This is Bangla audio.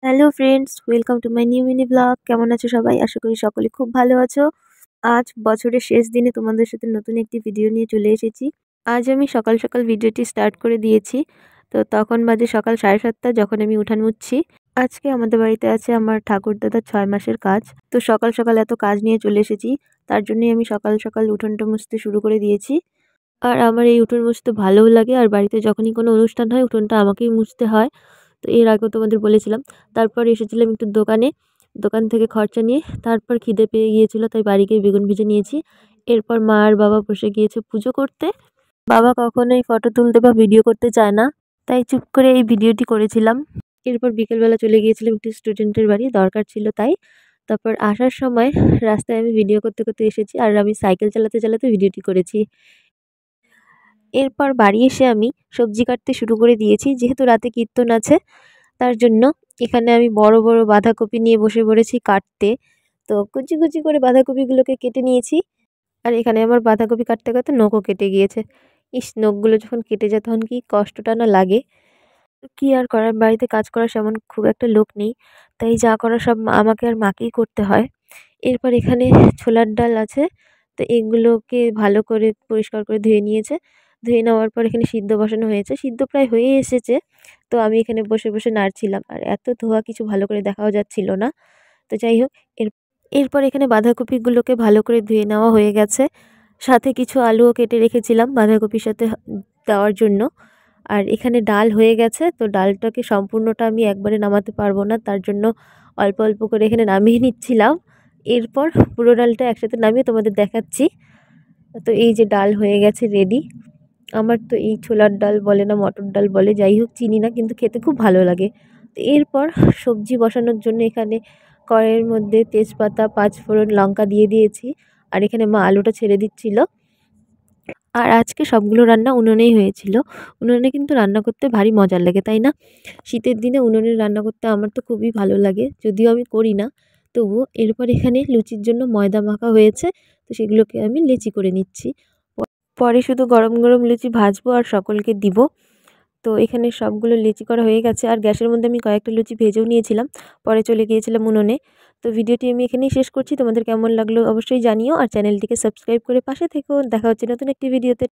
Hello friends, welcome to my new mini blog. কেমন আছো সবাই? আশা করি সকলে খুব ভালো আছো। আজ বছরের শেষ দিনে তোমাদের সাথে নতুন একটি ভিডিও নিয়ে চলে এসেছি। আজ আমি সকাল সকাল ভিডিওটি স্টার্ট করে দিয়েছি। তো তখন বাজে সকাল 7:30 যখন আমি উঠান মুছছি। আজকে আমাদের বাড়িতে আছে আমার ঠাকুরদাদার 6 মাসের কাজ। তো সকাল সকাল এত কাজ নিয়ে চলে এসেছি, তার জন্যই আমি সকাল সকাল উঠোনটা মুছতে শুরু করে দিয়েছি। আর আমার এই উঠোন মুছতে ভালোও লাগে, আর বাড়িতে যখনই কোনো অনুষ্ঠান হয় উঠোনটা আমাকেই মুছতে হয়। তো এর আগেও তোমাদের বলেছিলাম। তারপর এসেছিলাম একটু দোকানে, দোকান থেকে খরচা নিয়ে। তারপর খিদে পেয়ে গিয়েছিল, তাই বাড়ি গিয়ে বেগুন ভেজে নিয়েছি। এরপর মা আর বাবা বসে গিয়েছে পুজো করতে। বাবা কখনোই ফটো তুলতে বা ভিডিও করতে চায় না, তাই চুপ করে এই ভিডিওটি করেছিলাম। এরপর বিকেলবেলা চলে গিয়েছিলাম একটি স্টুডেন্টের বাড়ি, দরকার ছিল তাই। তারপর আসার সময় রাস্তায় আমি ভিডিও করতে করতে এসেছি, আর আমি সাইকেল চালাতে চালাতে ভিডিওটি করেছি। এরপর বাড়ি এসে আমি সবজি কাটতে শুরু করে দিয়েছি, যেহেতু রাতে কীর্তন আছে তার জন্য। এখানে আমি বড় বড় বাঁধাকপি নিয়ে বসে পড়েছি কাটতে। তো কুচি কুচি করে বাঁধাকপিগুলোকে কেটে নিয়েছি। আর এখানে আমার বাঁধাকপি কাটতে কাটতে নখও কেটে গিয়েছে। ইস, নখগুলো যখন কেটে যায় তখন কি কষ্টটা না লাগে। তো কি আর করার, বাড়িতে কাজ করার সেমন খুব একটা লোক নেই, তাই যা করার সব আমাকে আর মাকেই করতে হয়। এরপর এখানে ছোলার ডাল আছে, তো এগুলোকে ভালো করে পরিষ্কার করে ধুয়ে নিয়েছে। ধুয়ে নেওয়ার পর এখানে সিদ্ধ বসানো হয়েছে, সিদ্ধ প্রায় হয়ে এসেছে। তো আমি এখানে বসে বসে নাড়ছিলাম, আর এত ধোয়া কিছু ভালো করে দেখাও যাচ্ছিল না। তো যাই হোক, এরপর এখানে বাঁধাকপিগুলোকে ভালো করে ধুয়ে নেওয়া হয়ে গেছে। সাথে কিছু আলুও কেটে রেখেছিলাম বাঁধাকপির সাথে দেওয়ার জন্য। আর এখানে ডাল হয়ে গেছে, তো ডালটাকে সম্পূর্ণটা আমি একবারে নামাতে পারবো না, তার জন্য অল্প অল্প করে এখানে নামিয়ে নিচ্ছিলাম। এরপর পুরো ডালটা একসাথে নামিয়ে তোমাদের দেখাচ্ছি। তো এই যে ডাল হয়ে গেছে রেডি। আমার তো এই ছোলার ডাল বলে না মটর ডাল বলে, যাই হোক চিনি না, কিন্তু খেতে খুব ভালো লাগে। তো এরপর সবজি বসানোর জন্য এখানে কড়াইয়ের মধ্যে তেজপাতা, পাঁচফোড়ন, লঙ্কা দিয়ে দিয়েছি। আর এখানে মা আলুটা ছেড়ে দিচ্ছিল। আর আজকে সবগুলো রান্না উনুনেই হয়েছিল। উনুনে কিন্তু রান্না করতে ভারী মজার লাগে, তাই না? শীতের দিনে উনুনে রান্না করতে আমার তো খুবই ভালো লাগে, যদিও আমি করি না তবুও। এরপর এখানে লুচির জন্য ময়দা মাখা হয়েছে, তো সেগুলোকে আমি লেচি করে নিচ্ছি। পরে শুধু গরম গরম লুচি ভাজবো আর সকলকে দিব। তো এখানে সবগুলো লুচি করা হয়ে গেছে, আর গ্যাসের মধ্যে আমি কয়েকটা লুচি ভেজেও নিয়েছিলাম। পরে চলে গিয়েছিলাম উনুনে। তো ভিডিওটি আমি এখানেই শেষ করছি। তোমাদের কেমন লাগলো অবশ্যই জানিও, আর চ্যানেলটিকে সাবস্ক্রাইব করে পাশে থেকো। দেখা হচ্ছে নতুন একটি ভিডিওতে।